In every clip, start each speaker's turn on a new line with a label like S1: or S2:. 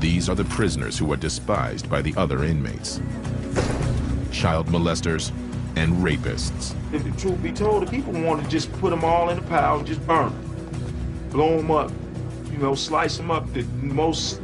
S1: These are the prisoners who are despised by the other inmates. Child molesters and rapists.
S2: If the truth be told, the people want to just put them all in a pile and just burn them. Blow them up, you know, slice them up the most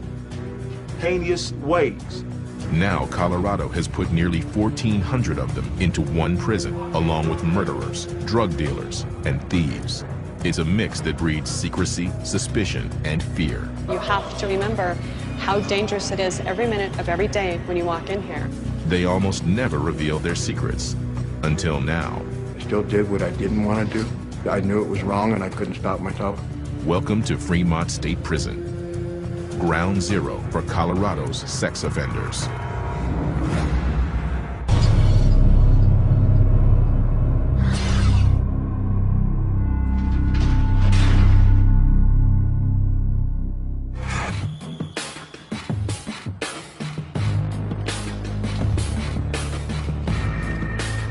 S2: heinous ways.
S1: Now Colorado has put nearly 1,400 of them into one prison, along with murderers, drug dealers, and thieves. It's a mix that breeds secrecy, suspicion, and fear.
S3: You have to remember how dangerous it is every minute of every day when you walk in here.
S1: They almost never reveal their secrets, until now.
S4: I still did what I didn't want to do. I knew it was wrong and I couldn't stop myself.
S1: Welcome to Fremont State Prison, ground zero for Colorado's sex offenders.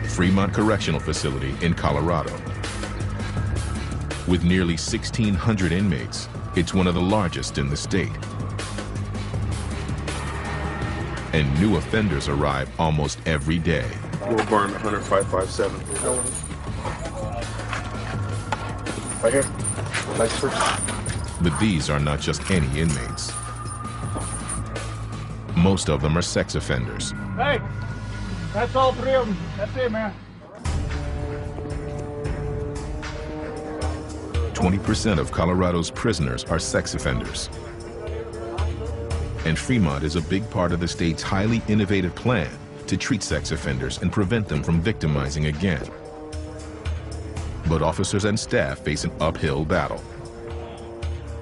S1: Fremont Correctional Facility in Colorado. With nearly 1,600 inmates, it's one of the largest in the state. And new offenders arrive almost every day.
S5: Will Barn 10557. Right here. Nice first.
S1: But these are not just any inmates. Most of them are sex offenders.
S6: Hey, that's all three of them. That's it, man.
S1: 20% of Colorado's prisoners are sex offenders. And Fremont is a big part of the state's highly innovative plan to treat sex offenders and prevent them from victimizing again. But officers and staff face an uphill battle.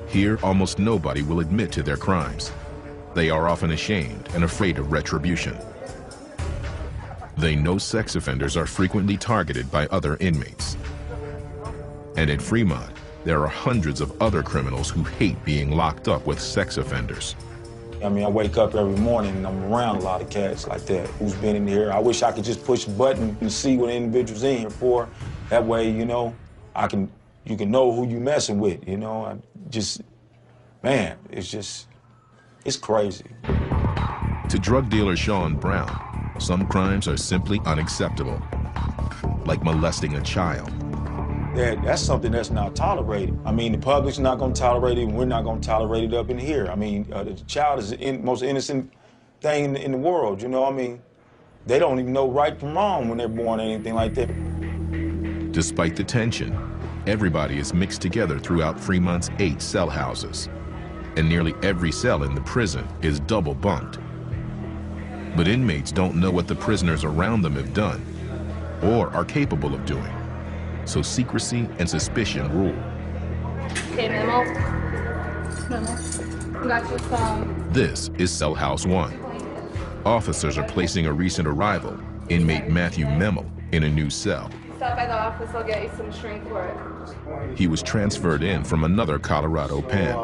S1: Here, almost nobody will admit to their crimes. They are often ashamed and afraid of retribution. They know sex offenders are frequently targeted by other inmates. And in Fremont, there are hundreds of other criminals who hate being locked up with sex offenders.
S7: I mean, I wake up every morning and I'm around a lot of cats like that who's been in here. I wish I could just push a button and see what the individual's in here for. That way, you know, you can know who you messing with, you know. Man, it's crazy.
S1: To drug dealer Sean Brown, some crimes are simply unacceptable, like molesting a child.
S7: That's something that's not tolerated. I mean, the public's not going to tolerate it, and we're not going to tolerate it up in here. I mean, the child is the most innocent thing in the world, you know? I mean, they don't even know right from wrong when they're born or anything like that.
S1: Despite the tension, everybody is mixed together throughout Fremont's 8 cell houses, and nearly every cell in the prison is double bunked. But inmates don't know what the prisoners around them have done or are capable of doing. So secrecy and suspicion rule.
S8: Hey, Memo. Memo. Got you some.
S1: This is Cell House 1. Officers are placing a recent arrival, inmate Matthew Memel, in a new cell.
S8: Stop by the office, I'll get you some shrink for it.
S1: He was transferred in from another Colorado pen.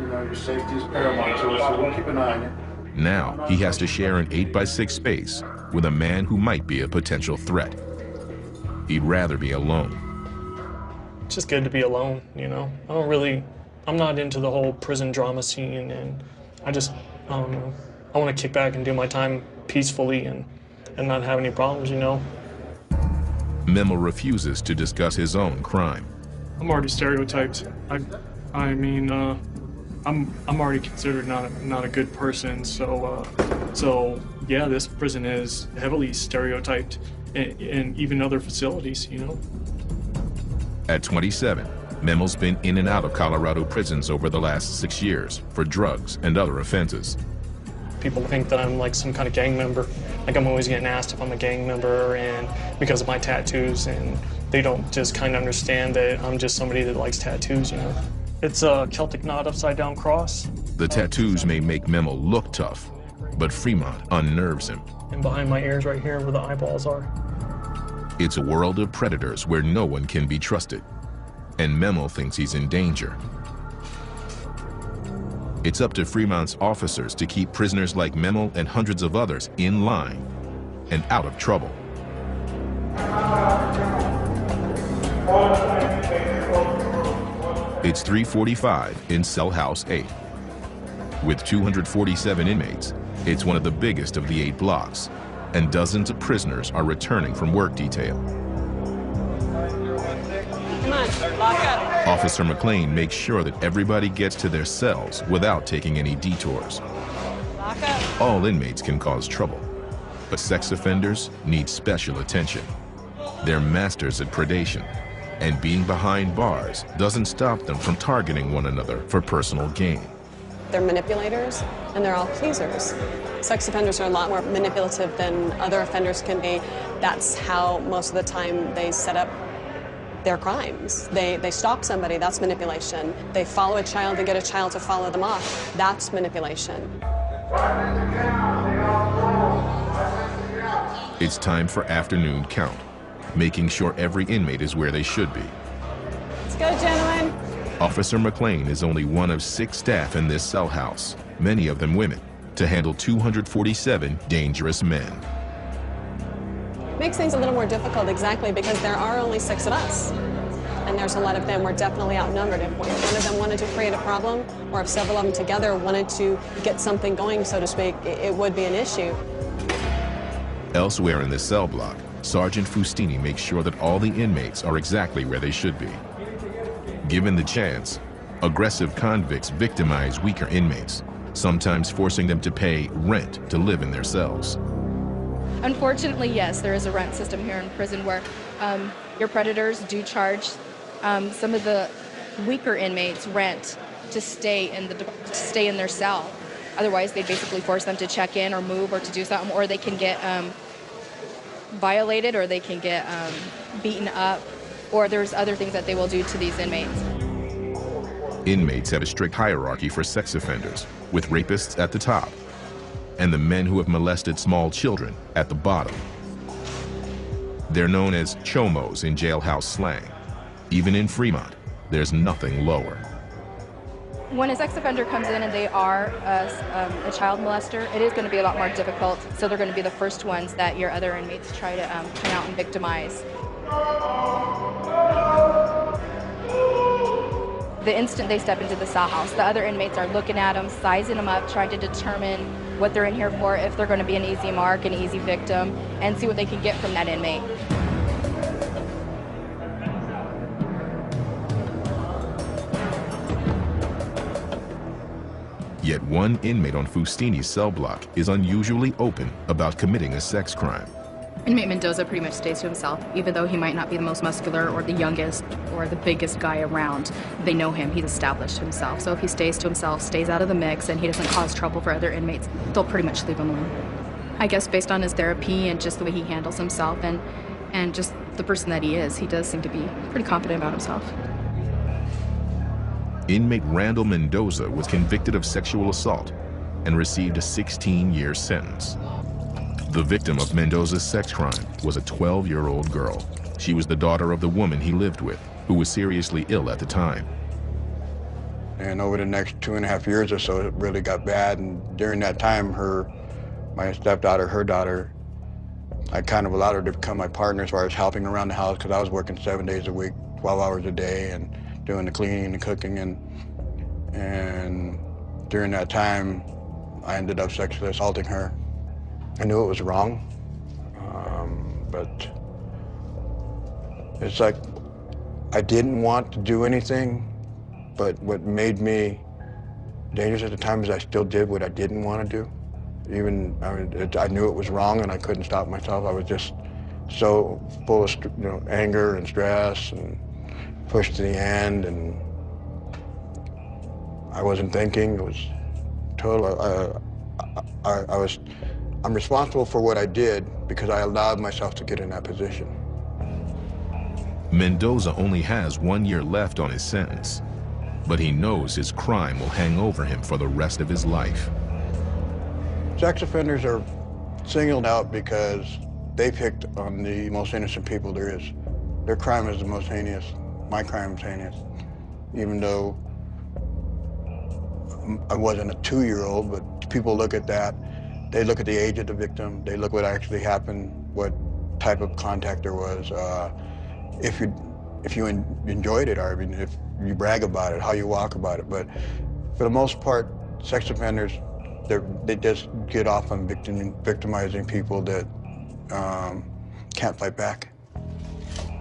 S4: You know, your safety is paramount to us, so we'll keep an eye on you.
S1: Now he has to share an 8x6 space with a man who might be a potential threat. He'd rather be alone.
S9: It's just good to be alone, you know? I'm not into the whole prison drama scene, and I don't know. I want to kick back and do my time peacefully and not have any problems, you know?
S1: Memel refuses to discuss his own crime.
S9: I'm already stereotyped. I mean, I'm already considered not a good person, so yeah, this prison is heavily stereotyped. And even other facilities, you know.
S1: At 27, Memel's been in and out of Colorado prisons over the last 6 years for drugs and other offenses.
S9: People think that I'm like some kind of gang member. Like I'm always getting asked if I'm a gang member, and because of my tattoos, and they don't just kind of understand that I'm just somebody that likes tattoos, you know. It's a Celtic knot upside down cross.
S1: The tattoos may make Memel look tough, but Fremont unnerves him.
S9: And behind my ears right here where the eyeballs are.
S1: It's a world of predators where no one can be trusted, and Memel thinks he's in danger. It's up to Fremont's officers to keep prisoners like Memel and hundreds of others in line and out of trouble. It's 3:45 in Cell House 8. With 247 inmates, it's one of the biggest of the 8 blocks, and dozens of prisoners are returning from work detail.
S3: Come on, lock up.
S1: Officer McLean makes sure that everybody gets to their cells without taking any detours.
S3: Lock up.
S1: All inmates can cause trouble, but sex offenders need special attention. They're masters at predation, and being behind bars doesn't stop them from targeting one another for personal gain.
S3: They're manipulators, and they're all pleasers. Sex offenders are a lot more manipulative than other offenders can be. That's how most of the time they set up their crimes. They stalk somebody, that's manipulation. They follow a child and get a child to follow them off, that's manipulation.
S1: It's time for afternoon count, making sure every inmate is where they should be.
S3: Let's go, gentlemen.
S1: Officer McLean is only one of 6 staff in this cell house, many of them women, to handle 247 dangerous men.
S3: Makes things a little more difficult, exactly, because there are only 6 of us. And there's a lot of them. We're definitely outnumbered. If one of them wanted to create a problem, or if several of them together wanted to get something going, so to speak, it would be an issue.
S1: Elsewhere in the cell block, Sergeant Fustini makes sure that all the inmates are exactly where they should be. Given the chance, aggressive convicts victimize weaker inmates, sometimes forcing them to pay rent to live in their cells.
S8: Unfortunately, yes, there is a rent system here in prison where your predators do charge some of the weaker inmates rent to stay in their cell. Otherwise, they basically force them to check in or move or to do something, or they can get violated, or they can get beaten up, or there's other things that they will do to these inmates.
S1: Inmates have a strict hierarchy for sex offenders, with rapists at the top, and the men who have molested small children at the bottom. They're known as chomos in jailhouse slang. Even in Fremont, there's nothing lower.
S8: When a sex offender comes in and they are a child molester, it is going to be a lot more difficult, so they're going to be the first ones that your other inmates try to come out and victimize. The instant they step into the cell house, the other inmates are looking at them, sizing them up, trying to determine what they're in here for, if they're going to be an easy mark, an easy victim, and see what they can get from that inmate.
S1: Yet one inmate on Fustini's cell block is unusually open about committing a sex crime.
S10: Inmate Mendoza pretty much stays to himself, even though he might not be the most muscular or the youngest or the biggest guy around. They know him, he's established himself. So if he stays to himself, stays out of the mix, and he doesn't cause trouble for other inmates, they'll pretty much leave him alone. I guess based on his therapy and just the way he handles himself and just the person that he is, he does seem to be pretty confident about himself.
S1: Inmate Randall Mendoza was convicted of sexual assault and received a 16-year sentence. The victim of Mendoza's sex crime was a 12-year-old girl. She was the daughter of the woman he lived with, who was seriously ill at the time.
S4: And over the next 2.5 years or so, it really got bad. And during that time, my stepdaughter, her daughter, I kind of allowed her to become my partner as far as helping around the house, because I was working 7 days a week, 12 hours a day, and doing the cleaning and cooking. And during that time, I ended up sexually assaulting her. I knew it was wrong, but it's like I didn't want to do anything, but what made me dangerous at the time is I still did what I didn't want to do. I knew it was wrong and I couldn't stop myself. I was just so full of anger and stress and pushed to the end, and I wasn't thinking. It was total. I'm responsible for what I did because I allowed myself to get in that position.
S1: Mendoza only has 1 year left on his sentence, but he knows his crime will hang over him for the rest of his life.
S4: Sex offenders are singled out because they picked on the most innocent people there is. Their crime is the most heinous. My crime is heinous. Even though I wasn't a 2-year-old, but people look at that. They look at the age of the victim. They look what actually happened, what type of contact there was. If you enjoyed it, or if you brag about it, how you walk about it. But for the most part, sex offenders, they just get off on victimizing people that can't fight back.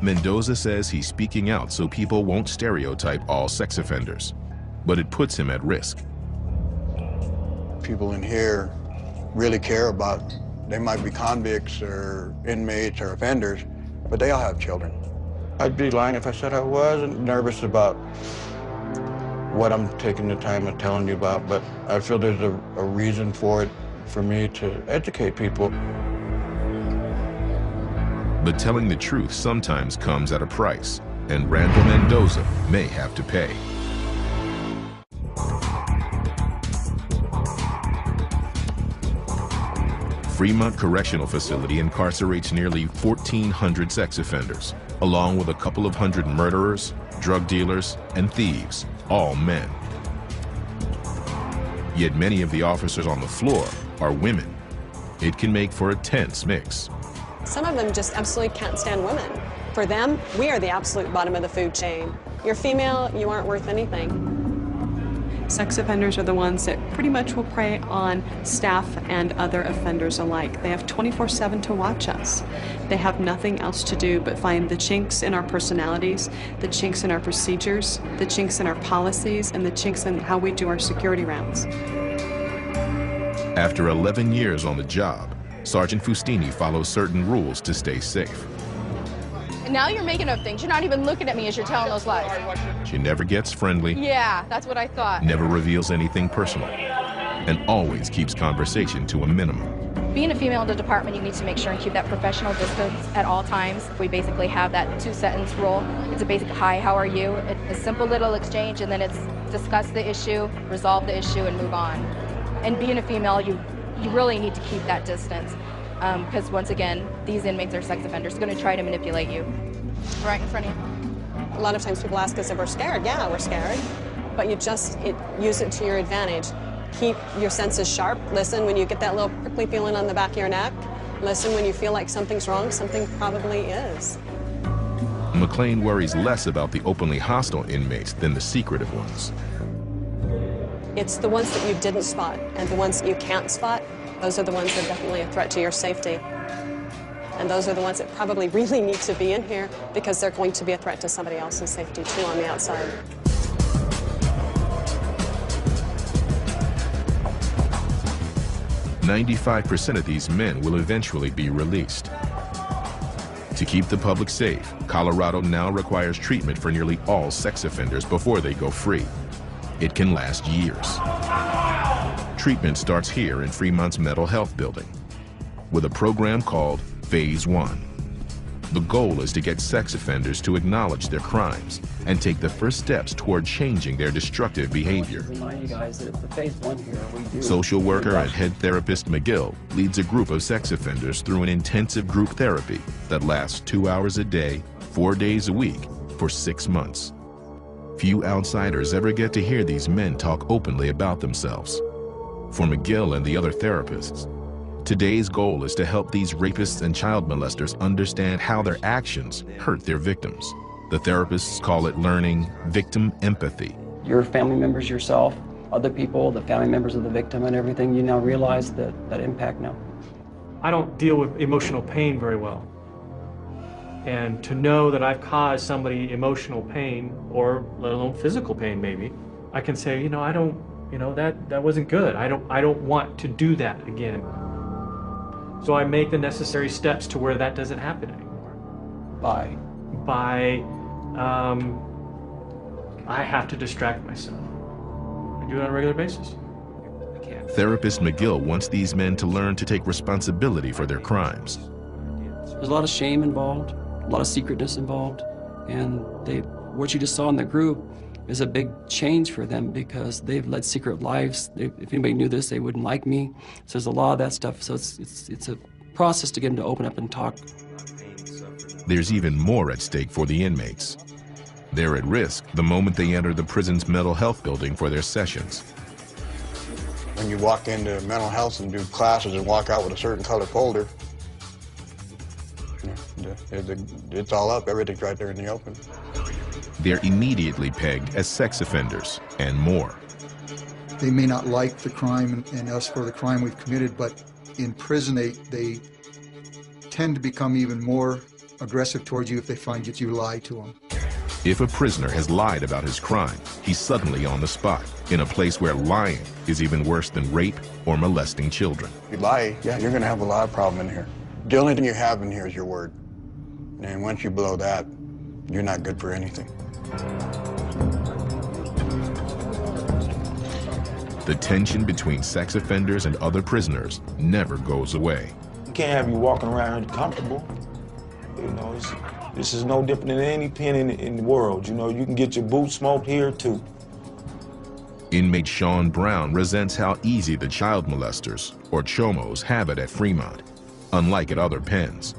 S1: Mendoza says he's speaking out so people won't stereotype all sex offenders, but it puts him at risk.
S4: People in here really care about, they might be convicts or inmates or offenders, but they all have children. I'd be lying if I said I wasn't nervous about what I'm taking the time of telling you about, but I feel there's a reason for it, for me to educate people.
S1: But telling the truth sometimes comes at a price, and Randall Mendoza may have to pay. Fremont Correctional Facility incarcerates nearly 1,400 sex offenders, along with a couple of hundred murderers, drug dealers, and thieves, all men. Yet many of the officers on the floor are women. It can make for a tense mix.
S3: Some of them just absolutely can't stand women. For them, we are the absolute bottom of the food chain. You're female, you aren't worth anything. Sex offenders are the ones that pretty much will prey on staff and other offenders alike. They have 24/7 to watch us. They have nothing else to do but find the chinks in our personalities, the chinks in our procedures, the chinks in our policies, and the chinks in how we do our security rounds.
S1: After 11 years on the job, Sergeant Fustini follows certain rules to stay safe.
S8: And now you're making up things. You're not even looking at me as you're telling those lies.
S1: She never gets friendly,
S8: Yeah, that's what I thought.
S1: never reveals anything personal, and always keeps conversation to a minimum.
S8: Being a female in the department, you need to make sure and keep that professional distance at all times. We basically have that 2-sentence rule. It's a basic hi, how are you? It's a simple little exchange, and then it's discuss the issue, resolve the issue, and move on. And being a female, you really need to keep that distance. Because once again, these inmates are sex offenders. They're going to try to manipulate you right in front of you.
S3: A lot of times people ask us if we're scared. Yeah, we're scared. But you just use it to your advantage. Keep your senses sharp. Listen when you get that little prickly feeling on the back of your neck. Listen when you feel like something's wrong. Something probably is.
S1: McLean worries less about the openly hostile inmates than the secretive ones.
S3: It's the ones that you didn't spot and the ones that you can't spot. Those are the ones that are definitely a threat to your safety. And those are the ones that probably really need to be in here because they're going to be a threat to somebody else's safety too on the outside. "95% of these men will eventually be released. To keep the public safe, Colorado now requires treatment for nearly all sex offenders before they go free. It can last years. Treatment starts here in Fremont's Mental Health Building with a program called Phase 1. The goal is to get sex offenders to acknowledge their crimes and take the first steps toward changing their destructive behavior.
S11: Remind you guys that the Phase 1 here, we do.
S1: Social worker and head therapist McGill leads a group of sex offenders through an intensive group therapy that lasts 2 hours a day, 4 days a week for 6 months. Few outsiders ever get to hear these men talk openly about themselves. For McGill and the other therapists, today's goal is to help these rapists and child molesters understand how their actions hurt their victims. The therapists call it learning victim empathy.
S11: Your family members yourself, other people, the family members of the victim and everything, you now realize that impact now.
S9: I don't deal with emotional pain very well. And to know that I've caused somebody emotional pain, or let alone physical pain maybe, I can say, I don't, that wasn't good. I don't want to do that again. So I make the necessary steps to where that doesn't happen anymore. I have to distract myself. I do it on a regular basis.
S1: Therapist McGill wants these men to learn to take responsibility for their crimes.
S11: There's a lot of shame involved, a lot of secretness involved, and what you just saw in the group is a big change for them because they've led secret lives. If anybody knew this, they wouldn't like me. So there's a lot of that stuff. So it's a process to get them to open up and talk.
S1: There's even more at stake for the inmates. They're at risk the moment they enter the prison's mental health building for their sessions.
S4: When you walk into mental health and do classes and walk out with a certain color folder, it's all up. Everything's right there in the open.
S1: They're immediately pegged as sex offenders and more.
S12: They may not like the crime and us for the crime we've committed, but in prison they tend to become even more aggressive towards you if they find that you lie to them.
S1: If a prisoner has lied about his crime, he's suddenly on the spot, in a place where lying is even worse than rape or molesting children.
S4: If you lie, yeah, you're going to have a lot of problem in here. The only thing you have in here is your word. And once you blow that, you're not good for anything.
S1: The tension between sex offenders and other prisoners never goes away.
S7: You can't have you walking around here comfortable. You know, this is no different than any pen in the world. You know, you can get your boots smoked here too.
S1: Inmate Sean Brown resents how easy the child molesters, or chomos, have it at Fremont, unlike at other pens.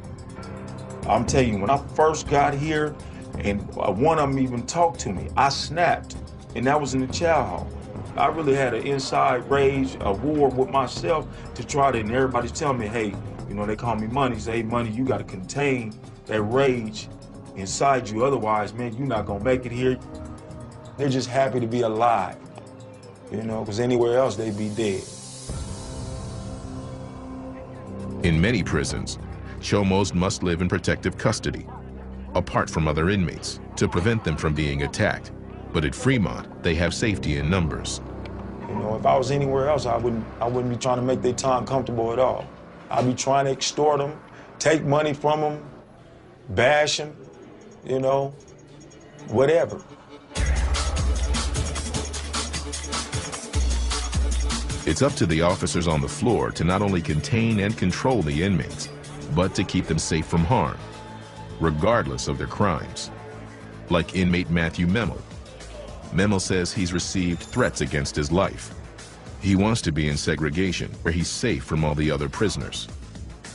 S2: I'm telling you, when I first got here, and one of them even talked to me, I snapped, and that was in the chow hall. I really had an inside rage, a war with myself to try to, and everybody's telling me, hey, you know, they call me Money, say, hey, Money, you got to contain that rage inside you, otherwise, man, you're not going to make it here.
S7: They're just happy to be alive, you know, because anywhere else they'd be dead.
S1: In many prisons, chomos must live in protective custody, apart from other inmates, to prevent them from being attacked. But at Fremont, they have safety in numbers.
S7: You know, if I was anywhere else, I wouldn't be trying to make their time comfortable at all. I'd be trying to extort them, take money from them, bash them, you know, whatever.
S1: It's up to the officers on the floor to not only contain and control the inmates, but to keep them safe from harm, regardless of their crimes. Like inmate Matthew Memel. Memel says he's received threats against his life. He wants to be in segregation, where he's safe from all the other prisoners.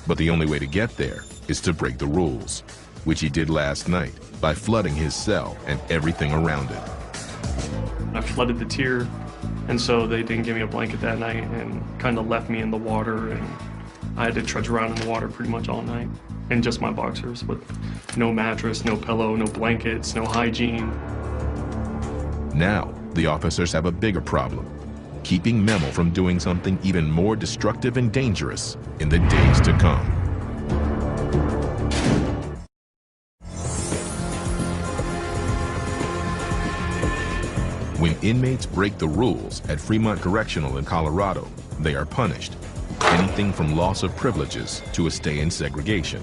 S1: But the only way to get there is to break the rules, which he did last night by flooding his cell and everything around it.
S9: I flooded the tier, and so they didn't give me a blanket that night and kind of left me in the water, and I had to trudge around in the water pretty much all night in just my boxers with no mattress, no pillow, no blankets, no hygiene.
S1: Now, the officers have a bigger problem, keeping Memel from doing something even more destructive and dangerous in the days to come. When inmates break the rules at Fremont Correctional in Colorado, they are punished. Anything from loss of privileges to a stay in segregation.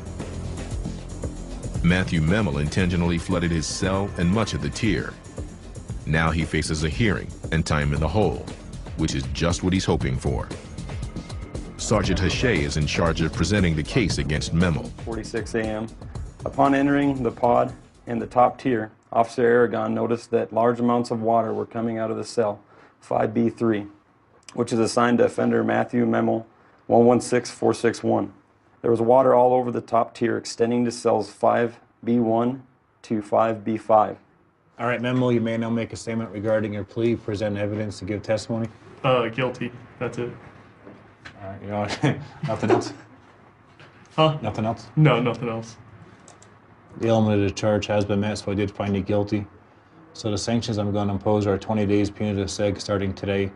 S1: Matthew Memel intentionally flooded his cell and much of the tier. Now he faces a hearing and time in the hole, which is just what he's hoping for. Sergeant Hache is in charge of presenting the case against Memel.
S13: 46 a.m. Upon entering the pod in the top tier, Officer Aragon noticed that large amounts of water were coming out of the cell 5B3, which is assigned to offender Matthew Memel 116461. There was water all over the top tier, extending to cells 5B1 to 5B5.
S14: All right, Memel, you may now make a statement regarding your plea, present evidence to give testimony.
S9: Guilty. That's it.
S14: All right, you know, nothing else?
S9: Huh?
S14: Nothing else?
S9: No, nothing else.
S14: The element of the charge has been met, so I did find you guilty. So the sanctions I'm going to impose are 20 days punitive seg starting today.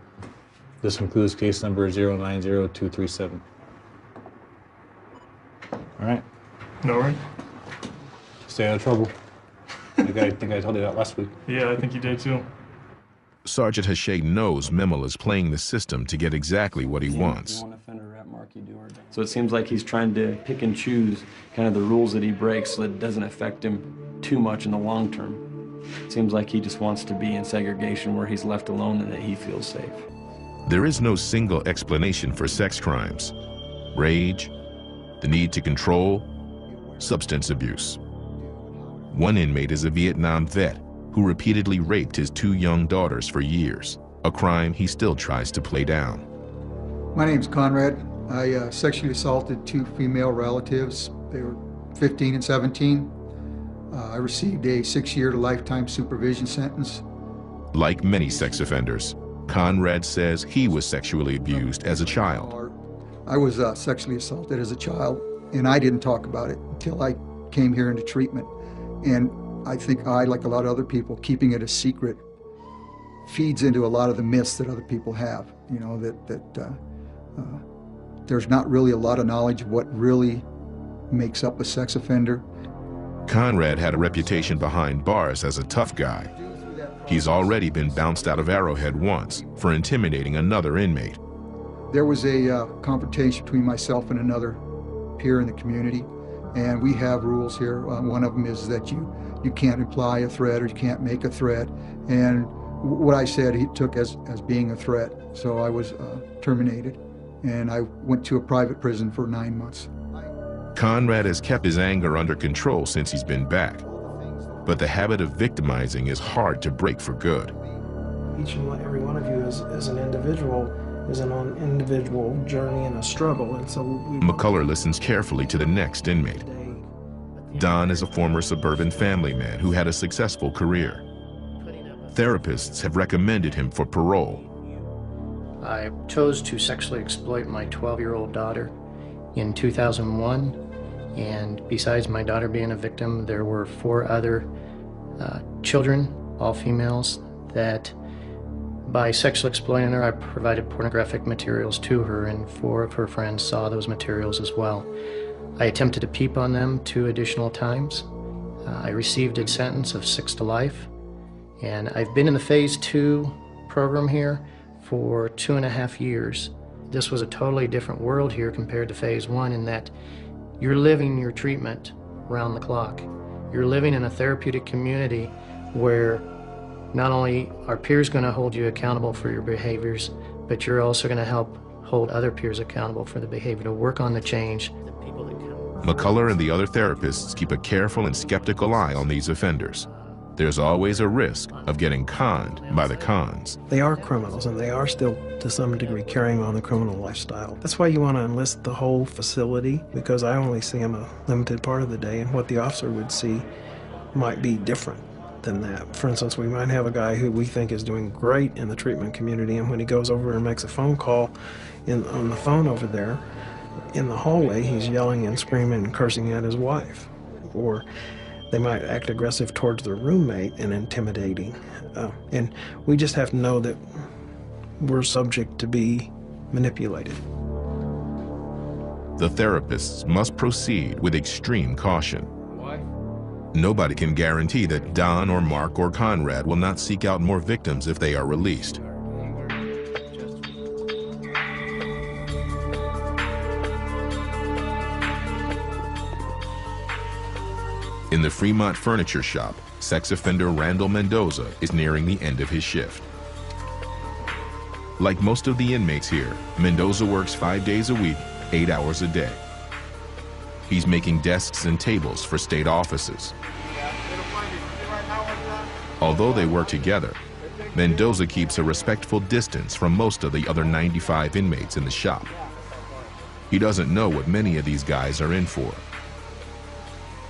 S14: This concludes case number 090237. All right.
S9: No worries.
S14: Stay out of trouble. I think I told you that last week.
S9: Yeah, I think you did too.
S1: Sergeant Hache knows Memel is playing the system to get exactly what he wants.
S13: So it seems like he's trying to pick and choose kind of the rules that he breaks so that it doesn't affect him too much in the long term. It seems like he just wants to be in segregation where he's left alone and that he feels safe.
S1: There is no single explanation for sex crimes. Rage, the need to control, substance abuse. One inmate is a Vietnam vet who repeatedly raped his 2 young daughters for years, a crime he still tries to play down.
S12: My name's Conrad. I sexually assaulted 2 female relatives. They were 15 and 17. I received a 6-year to lifetime supervision sentence.
S1: Like many sex offenders, Conrad says he was sexually abused as a child.
S12: I was sexually assaulted as a child, and I didn't talk about it until I came here into treatment. And I think I, like a lot of other people, keeping it a secret feeds into a lot of the myths that other people have, you know, that there's not really a lot of knowledge of what really makes up a sex offender.
S1: Conrad had a reputation behind bars as a tough guy. He's already been bounced out of Arrowhead once for intimidating another inmate.
S12: There was a confrontation between myself and another peer in the community, and we have rules here. One of them is that you can't imply a threat or you can't make a threat, and what I said he took as being a threat, so I was terminated, and I went to a private prison for 9 months.
S1: Conrad has kept his anger under control since he's been back, but the habit of victimizing is hard to break for good.
S15: Each and every one of you is an individual, is an individual journey and a struggle, and so
S1: McCullough listens carefully to the next inmate. Don is a former suburban family man who had a successful career. Therapists have recommended him for parole.
S16: I chose to sexually exploit my 12-year-old daughter in 2001, and besides my daughter being a victim, there were 4 other children, all females, that by sexually exploiting her, I provided pornographic materials to her, and 4 of her friends saw those materials as well. I attempted to peep on them 2 additional times. I received a sentence of 6 to life, and I've been in the Phase 2 program here for 2.5 years. This was a totally different world here compared to Phase 1 in that you're living your treatment round the clock. You're living in a therapeutic community where not only are peers going to hold you accountable for your behaviors, but you're also going to help hold other peers accountable for the behavior, to work on the change.
S1: McCullough and the other therapists keep a careful and skeptical eye on these offenders. There's always a risk of getting conned by the cons.
S15: they are criminals, and they are still, to some degree, carrying on the criminal lifestyle. That's why you want to enlist the whole facility, because I only see them a limited part of the day, and what the officer would see might be different than that. For instance, we might have a guy who we think is doing great in the treatment community, and when he goes over and makes a phone call on the phone over there, in the hallway, he's yelling and screaming and cursing at his wife. Or they might act aggressive towards their roommate and intimidating. And we just have to know that we're subject to be manipulated.
S1: The therapists must proceed with extreme caution. Nobody can guarantee that Don or Mark or Conrad will not seek out more victims if they are released. In the Fremont Furniture Shop, sex offender Randall Mendoza is nearing the end of his shift. Like most of the inmates here, Mendoza works 5 days a week, 8 hours a day. He's making desks and tables for state offices. Although they work together, Mendoza keeps a respectful distance from most of the other 95 inmates in the shop. He doesn't know what many of these guys are in for.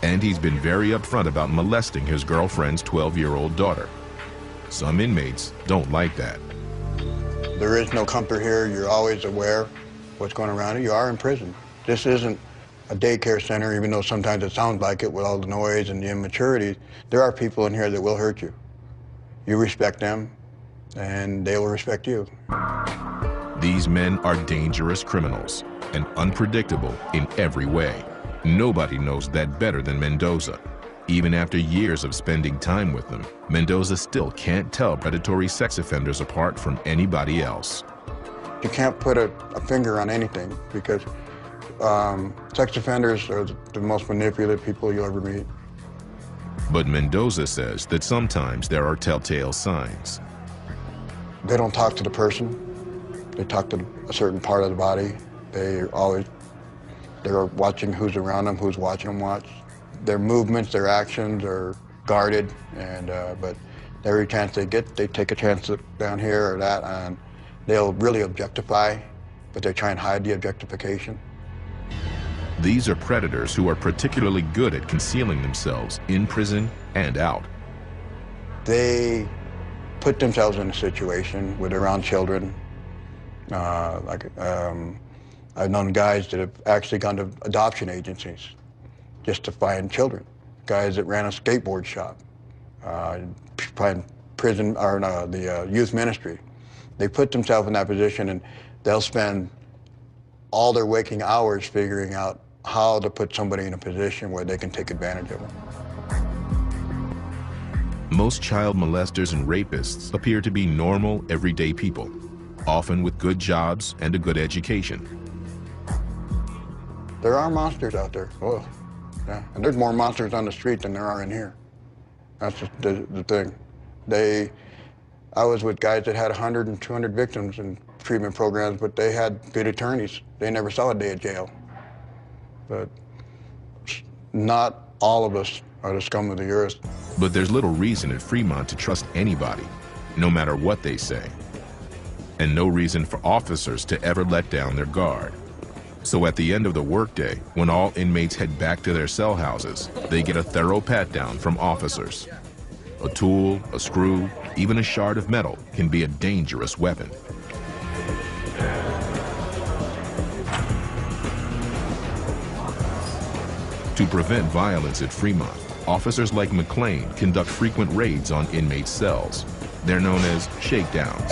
S1: And he's been very upfront about molesting his girlfriend's 12-year-old daughter. Some inmates don't like that.
S4: There is no comfort here. You're always aware what's going around you. You are in prison. This isn't a daycare center, even though sometimes it sounds like it with all the noise and the immaturity. There are people in here that will hurt you. You respect them, and they will respect you.
S1: These men are dangerous criminals and unpredictable in every way. Nobody knows that better than Mendoza. Even after years of spending time with them, Mendoza still can't tell predatory sex offenders apart from anybody else.
S4: You can't put a finger on anything, because sex offenders are the most manipulative people you'll ever meet.
S1: But Mendoza says that sometimes there are telltale signs.
S4: They don't talk to the person. They talk to a certain part of the body. They're watching who's around them, who's watching them watch. Their movements, their actions are guarded, and but every chance they get, they take a chance down here or that, and they'll really objectify, but they try and hide the objectification.
S1: These are predators who are particularly good at concealing themselves in prison and out.
S4: They put themselves in a situation where they're around children. I've known guys that have actually gone to adoption agencies just to find children. Guys that ran a skateboard shop, find prison or the youth ministry. They put themselves in that position, and they'll spend all their waking hours figuring out how to put somebody in a position where they can take advantage of them.
S1: Most child molesters and rapists appear to be normal, everyday people, often with good jobs and a good education.
S4: There are monsters out there. Oh, yeah. And there's more monsters on the street than there are in here. That's just the thing. I was with guys that had 100 and 200 victims in treatment programs, but they had good attorneys. They never saw a day of jail. But not all of us are the scum of the earth.
S1: But there's little reason at Fremont to trust anybody, no matter what they say. And no reason for officers to ever let down their guard. So at the end of the workday, when all inmates head back to their cell houses, they get a thorough pat-down from officers. A tool, a screw, even a shard of metal can be a dangerous weapon. To prevent violence at Fremont, officers like McLean conduct frequent raids on inmate cells. They're known as shakedowns.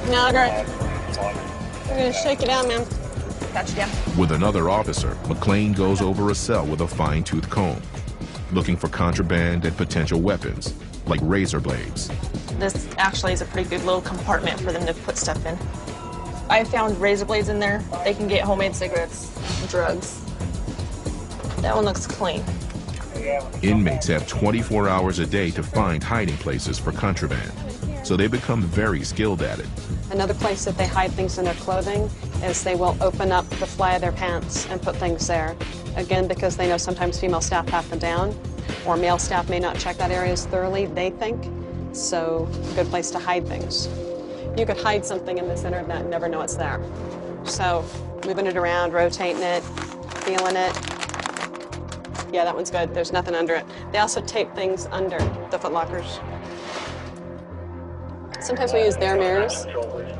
S3: No, great. We're gonna shake it down, man. Gotcha, yeah.
S1: With another officer, McLean goes over a cell with a fine-tooth comb, looking for contraband and potential weapons, like razor blades.
S17: This actually is a pretty good little compartment for them to put stuff in. I found razor blades in there. They can get homemade cigarettes, drugs. That one looks clean.
S1: Inmates have 24 hours a day to find hiding places for contraband, so they become very skilled at it.
S3: Another place that they hide things in their clothing is they will open up the fly of their pants and put things there. Again, because they know sometimes female staff pat them down, or male staff may not check that area as thoroughly, they think. So, a good place to hide things. You could hide something in the center of that and never know it's there. So, moving it around, rotating it, feeling it. Yeah, that one's good. There's nothing under it. They also tape things under the foot lockers. Sometimes we use their mirrors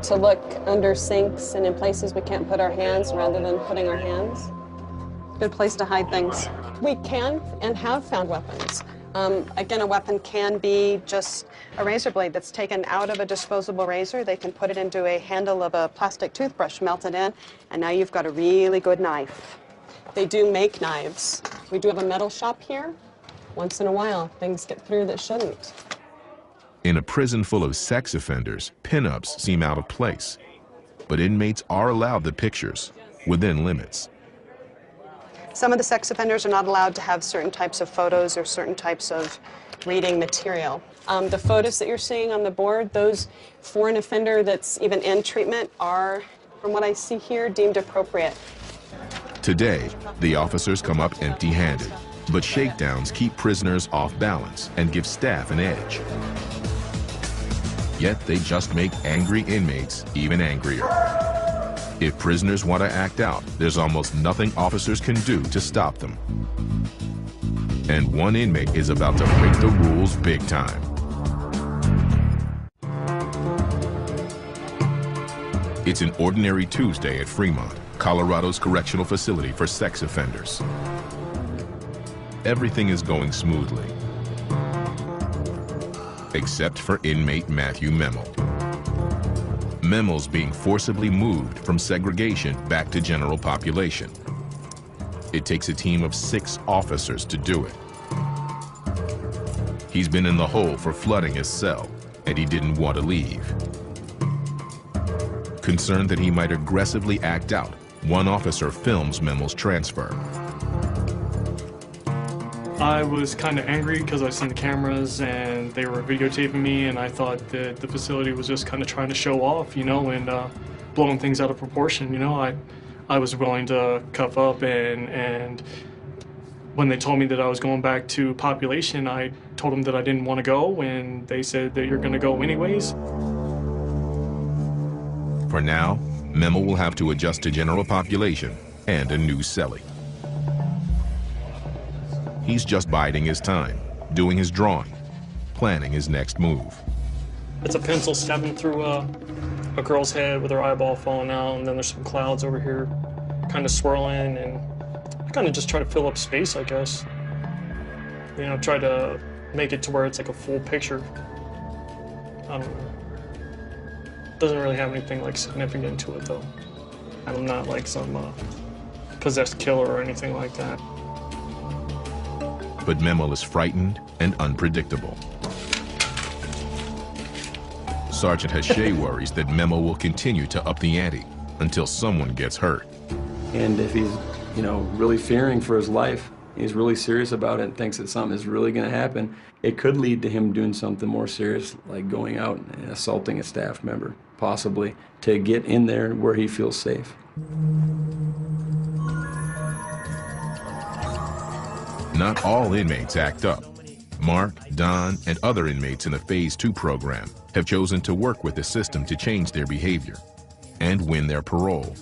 S3: to look under sinks and in places we can't put our hands rather than putting our hands. Good place to hide things. We can and have found weapons. Again, a weapon can be just a razor blade that's taken out of a disposable razor. They can put it into a handle of a plastic toothbrush, melt it in, and now you've got a really good knife. They do make knives. We do have a metal shop here. Once in a while, things get through that shouldn't.
S1: In a prison full of sex offenders, pinups seem out of place. But inmates are allowed the pictures, within limits.
S3: Some of the sex offenders are not allowed to have certain types of photos or certain types of reading material. The photos that you're seeing on the board, those for an offender that's even in treatment are, from what I see here, deemed appropriate.
S1: Today, the officers come up empty-handed, but shakedowns keep prisoners off balance and give staff an edge. Yet they just make angry inmates even angrier. If prisoners want to act out, there's almost nothing officers can do to stop them. And one inmate is about to break the rules big time. It's an ordinary Tuesday at Fremont, Colorado's correctional facility for sex offenders. Everything is going smoothly, except for inmate Matthew Memel. Memel's being forcibly moved from segregation back to general population. It takes a team of 6 officers to do it. He's been in the hole for flooding his cell, and he didn't want to leave. Concerned that he might aggressively act out, one officer films Memel's transfer.
S9: I was kind of angry because I seen the cameras and they were videotaping me, and I thought that the facility was just kind of trying to show off, you know, and blowing things out of proportion. You know, I was willing to cuff up, and when they told me that I was going back to population, I told them that I didn't want to go, and they said that you're going to go anyways.
S1: For now, Memel will have to adjust to general population and a new cellie. He's just biding his time, doing his drawing, planning his next move.
S9: It's a pencil stabbing through a girl's head with her eyeball falling out, and then there's some clouds over here kind of swirling, and I kind of just try to fill up space, I guess. You know, try to make it to where it's like a full picture. I don't know. Doesn't really have anything like significant to it though. I'm not like some possessed killer or anything like that.
S1: But Memel is frightened and unpredictable. Sergeant Hache worries that Memel will continue to up the ante until someone gets hurt.
S13: And if he's, really fearing for his life, he's really serious about it and thinks that something is really going to happen, it could lead to him doing something more serious, like going out and assaulting a staff member, possibly, to get in there where he feels safe.
S1: Not all inmates act up. Mark, Don, and other inmates in the Phase 2 program have chosen to work with the system to change their behavior and win their parole.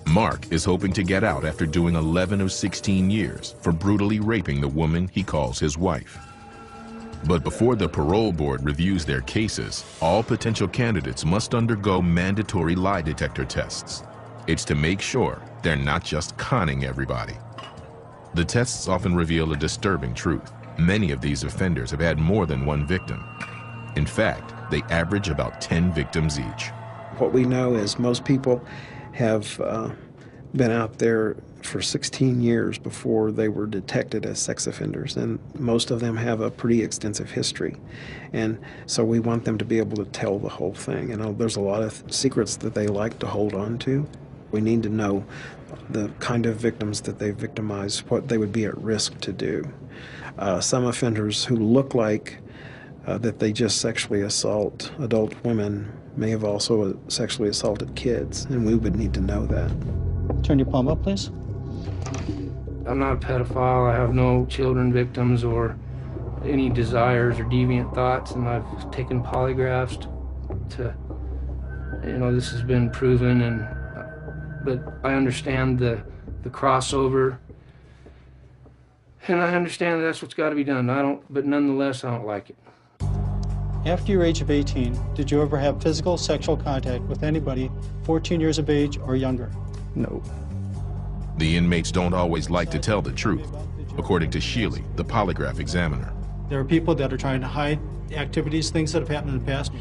S1: Mark is hoping to get out after doing 11 of 16 years for brutally raping the woman he calls his wife. But before the parole board reviews their cases, all potential candidates must undergo mandatory lie detector tests. It's to make sure they're not just conning everybody. The tests often reveal a disturbing truth. Many of these offenders have had more than one victim. In fact, they average about 10 victims each.
S15: What we know is most people have been out there for 16 years before they were detected as sex offenders, and most of them have a pretty extensive history. And so we want them to be able to tell the whole thing. There's a lot of secrets that they like to hold on to. We need to know the kind of victims that they victimize, what they would be at risk to do. Some offenders who look like that they just sexually assault adult women may have also sexually assaulted kids, and we would need to know that.
S18: Turn your palm up, please.
S19: I'm not a pedophile. I have no children victims or any desires or deviant thoughts, and I've taken polygraphs to, this has been proven, but I understand the crossover, and I understand that's what's got to be done. But nonetheless, I don't like it.
S18: After your age of 18, did you ever have physical sexual contact with anybody 14 years of age or younger?
S19: No.
S1: The inmates don't always like to tell the truth, according to Sheely, the polygraph examiner.
S18: There are people that are trying to hide activities, things that have happened in the past.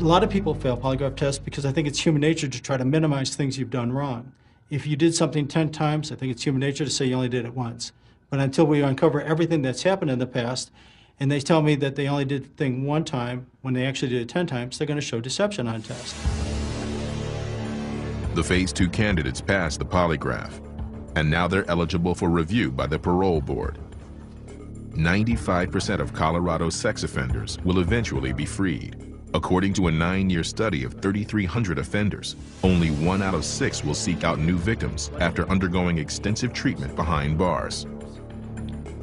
S18: A lot of people fail polygraph tests because I think it's human nature to try to minimize things you've done wrong. If you did something 10 times, I think it's human nature to say you only did it once. But until we uncover everything that's happened in the past, and they tell me that they only did the thing one time when they actually did it 10 times, they're going to show deception on test.
S1: The Phase 2 candidates passed the polygraph, and now they're eligible for review by the parole board. 95% of Colorado's sex offenders will eventually be freed. According to a 9-year study of 3,300 offenders, only 1 out of 6 will seek out new victims after undergoing extensive treatment behind bars.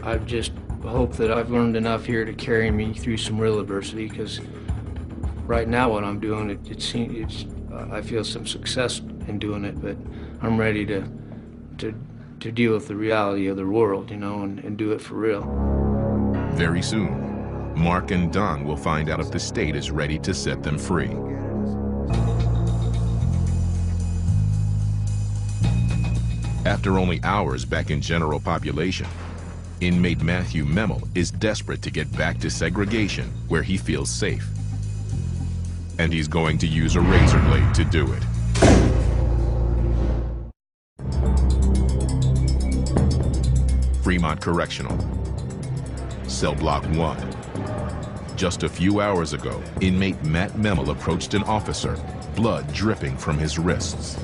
S19: I just hope that I've learned enough here to carry me through some real adversity, because right now what I'm doing, I feel some success in doing it, but I'm ready to deal with the reality of the world, and do it for real.
S1: Very soon, Mark and Don will find out if the state is ready to set them free. After only hours back in general population, inmate Matthew Memel is desperate to get back to segregation where he feels safe. And he's going to use a razor blade to do it. Fremont Correctional, Cell Block 1. Just a few hours ago, inmate Matt Memel approached an officer, blood dripping from his wrists.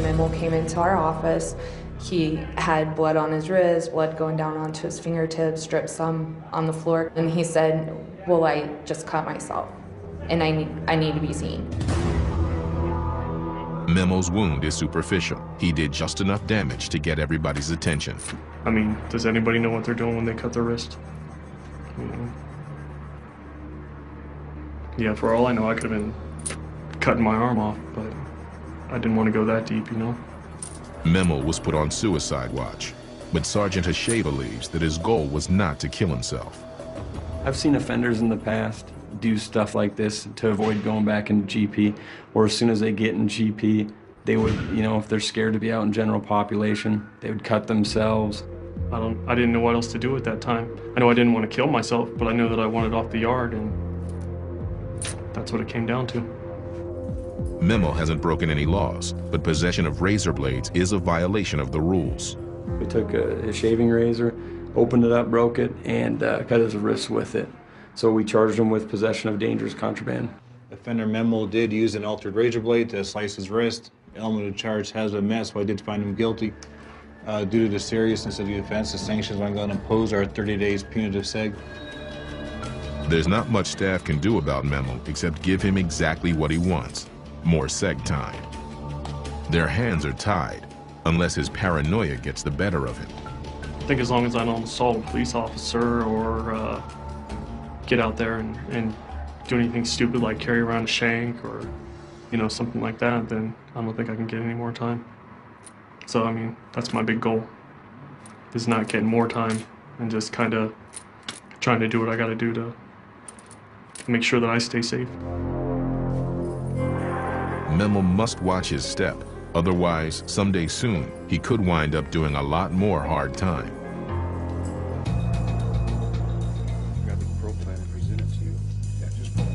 S20: Memel came into our office. He had blood on his wrist, blood going down onto his fingertips, dripped some on the floor. And he said, well, I just cut myself, and I need to be seen.
S1: Memel's wound is superficial. He did just enough damage to get everybody's attention.
S9: I mean, does anybody know what they're doing when they cut their wrist? Yeah, for all I know, I could have been cutting my arm off, but I didn't want to go that deep,
S1: Memel was put on suicide watch, but Sergeant Hache believes that his goal was not to kill himself.
S13: I've seen offenders in the past do stuff like this to avoid going back into GP, or as soon as they get in GP, they would, if they're scared to be out in general population, they would cut themselves.
S9: I didn't know what else to do at that time. I know I didn't want to kill myself, but I knew that I wanted off the yard, and that's what it came down to.
S1: Memo hasn't broken any laws, but possession of razor blades is a violation of the rules.
S13: We took a shaving razor, opened it up, broke it, and cut his wrist with it. So we charged him with possession of dangerous contraband.
S14: Offender Memo did use an altered razor blade to slice his wrist. The element of charge has been met, so I did find him guilty. Due to the seriousness of the offense, the sanctions I'm going to impose are 30 days punitive seg.
S1: There's not much staff can do about Memo except give him exactly what he wants, more seg time. Their hands are tied, unless his paranoia gets the better of him.
S9: I think as long as I don't assault a police officer or get out there and do anything stupid like carry around a shank or, you know, something like that, then I don't think I can get any more time. So, I mean, that's my big goal, is not getting more time and just kind of trying to do what I got to do to make sure that I stay safe.
S1: Memo must watch his step. Otherwise, someday soon, he could wind up doing a lot more hard time.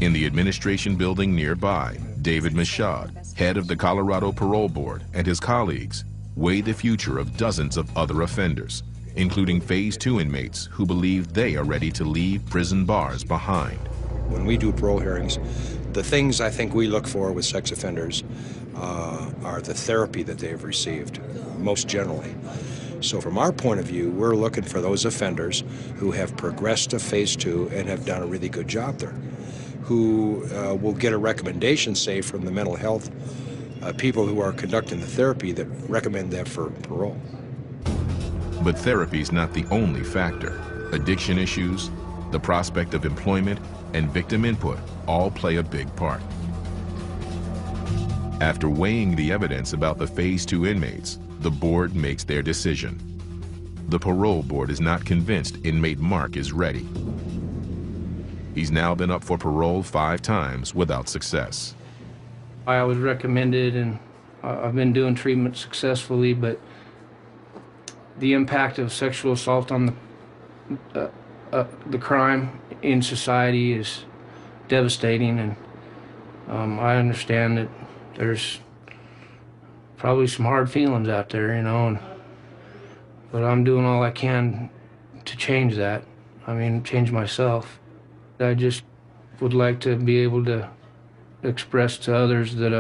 S1: In the administration building nearby, David Michaud, head of the Colorado Parole Board, and his colleagues weigh the future of dozens of other offenders, including Phase 2 inmates who believe they are ready to leave prison bars behind.
S21: When we do parole hearings, the things I think we look for with sex offenders are the therapy that they've received, most generally. So from our point of view, we're looking for those offenders who have progressed to Phase 2 and have done a really good job there, who will get a recommendation, say, from the mental health people who are conducting the therapy that recommend that for parole.
S1: But therapy's not the only factor. Addiction issues, the prospect of employment, and victim input all play a big part. After weighing the evidence about the Phase 2 inmates, the board makes their decision. The parole board is not convinced inmate Mark is ready. He's now been up for parole 5 times without success.
S19: I was recommended, and I've been doing treatment successfully, but the impact of sexual assault on the crime in society is devastating, and I understand that there's probably some hard feelings out there, you know, but I'm doing all I can to change that. I mean, change myself. I just would like to be able to express to others that,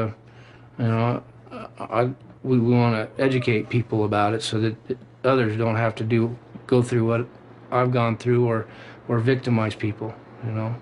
S19: you know, we want to educate people about it so that others don't have to go through what I've gone through or victimize people, you know.